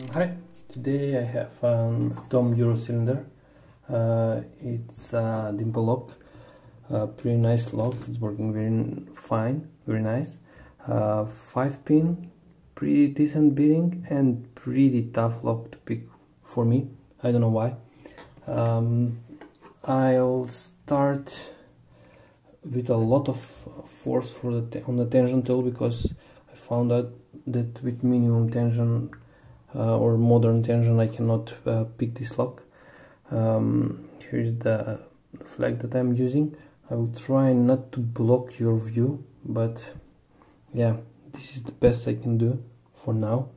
Hi, today I have a Dom Euro cylinder. It's a dimple lock, pretty nice lock. It's working very fine, very nice. 5-pin, pretty decent bearing and pretty tough lock to pick for me. I don't know why. I'll start with a lot of force for on the tension tool, because I found out that with minimum tension or modern tension I cannot pick this lock. Here's the flag that I'm using. I will try not to block your view, but yeah, this is the best I can do for now.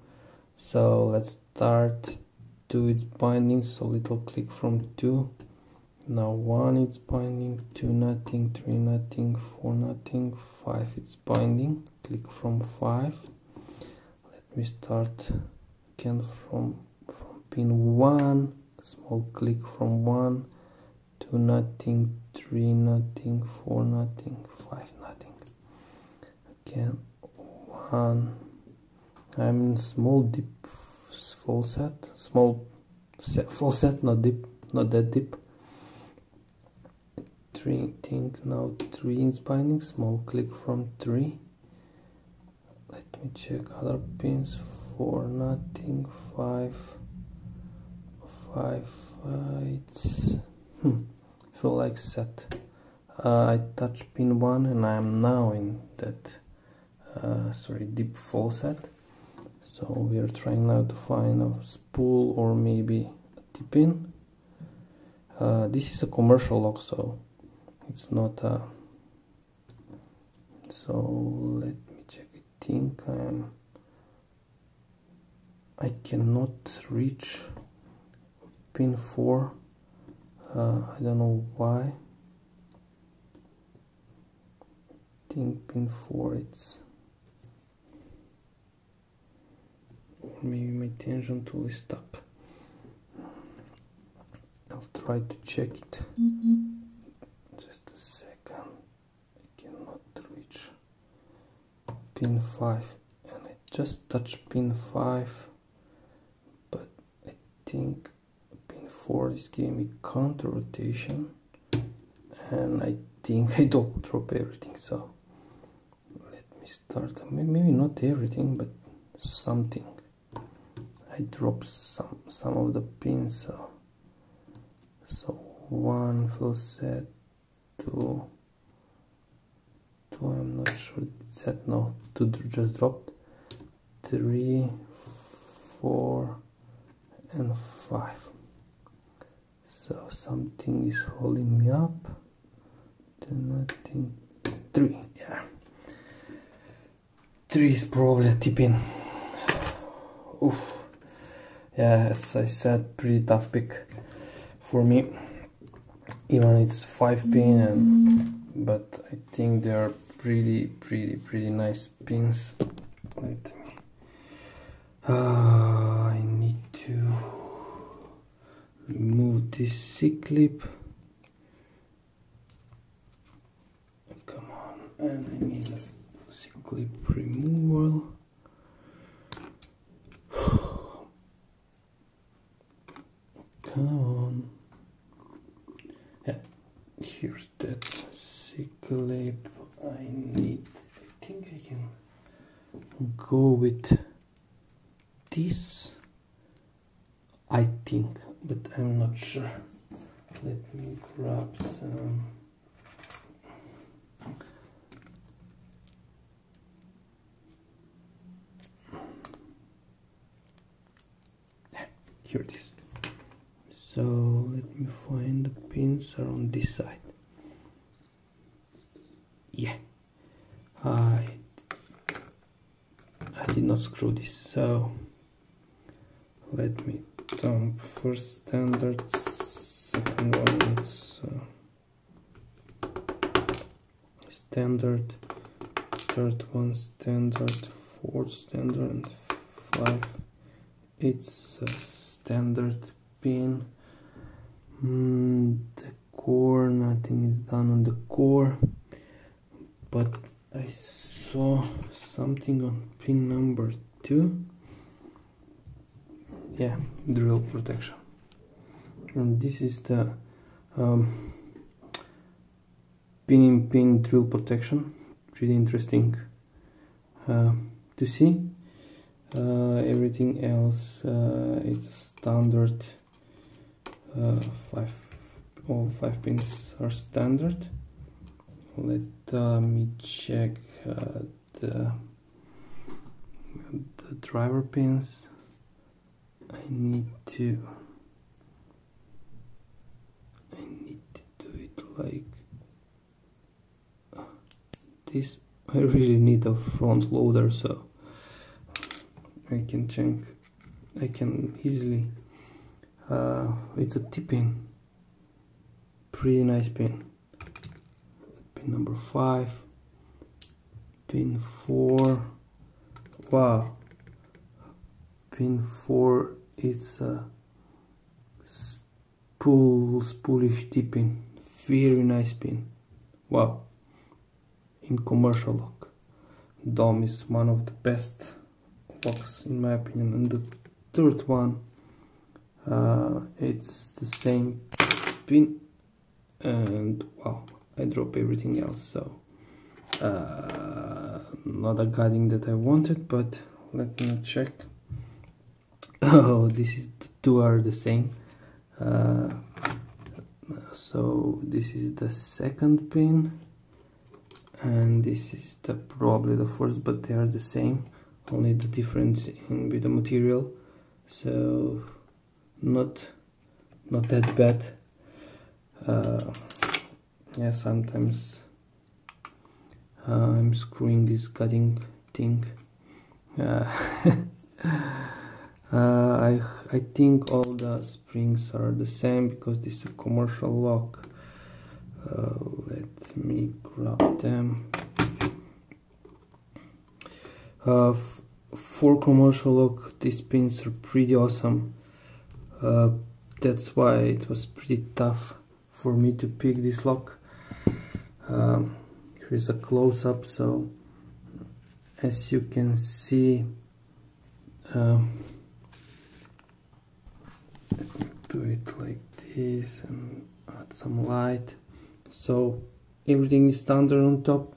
So let's start. 2 it's binding, so little click from 2. Now 1 it's binding, 2 nothing, 3 nothing, 4 nothing, 5 it's binding, click from 5. Let me start again from pin 1, small click from 1, 2 nothing, 3 nothing, 4 nothing, 5 nothing. Again 1. I'm in small deep full set, full set, not deep, not that deep. 3 think, now 3 is binding, small click from 3. Let me check other pins. 4 nothing, 5 it's feel like set. I touch pin 1 and I am now in that deep full set. So we are trying now to find a spool or maybe a T-pin. This is a commercial lock, so it's not a, so let me check. I think I cannot reach pin 4. I don't know why. I think pin 4 it's, or maybe my tension tool is stuck. I'll try to check it. Just a second. I cannot reach pin 5 and I just touched pin 5, but I think pin 4 is giving me counter rotation and I think I don't drop everything. So let me start. Maybe not everything, but something. I drop some of the pins. So 1 full set, 2 I'm not sure it's set, no, 2 just dropped, 3, 4 and 5. So something is holding me up. 2 nothing, 3, yeah, 3 is probably a T-pin. Oof. Yeah, as I said, pretty tough pick for me. Even it's 5-pin, and but I think they are pretty nice pins. Let me. I need to remove this C-clip. Come on, and I need a C-clip removal. Come on. Yeah, here's that C-clip. I think I can go with this. I think, but I'm not sure. Let me grab some. Here it is. So let me find the pins are on this side. Yeah, I did not screw this, so let me dump first standard, second one it's standard, third one standard, fourth standard, and 5 it's a standard pin. The core, nothing is done on the core, but I saw something on pin number 2. yeah, drill protection. And this is the pin-in-pin drill protection. Pretty interesting to see. Everything else, it's a standard. All 5 pins are standard. Let me check the driver pins. I need to do it like this. I really need a front loader, so I can easily. It's a T-pin, pretty nice pin. Pin number 5, pin 4. Wow, pin 4 is a spoolish T-pin, very nice pin. Wow, in commercial lock. Dom is one of the best locks in my opinion. And the third one, it's the same pin, and wow, I drop everything else, so not a guiding that I wanted, but let me check. Oh, this is the two are the same. So this is the second pin, and this is probably the first, but they are the same, only the difference in with the material, so not that bad. Yeah, sometimes I'm screwing this cutting thing. I think all the springs are the same because this is a commercial lock. Let me grab them. For commercial lock, these pins are pretty awesome. That's why it was pretty tough for me to pick this lock. Here's a close-up, so as you can see, do it like this and add some light. So everything is standard on top.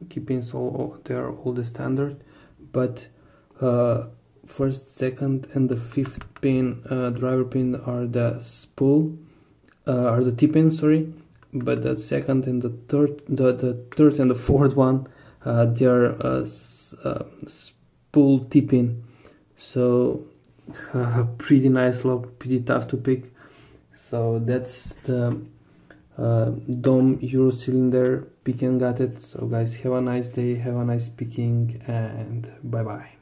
Key pins, they are all the standard, but first, second, and the 5th pin, driver pin, are the spool, are the T-pin, sorry. But the second and the third, the third and the fourth one, they are spool T-pin. So pretty nice lock, pretty tough to pick. So that's the Dom Euro cylinder pick and gut it. So guys, have a nice day, have a nice picking, and bye bye.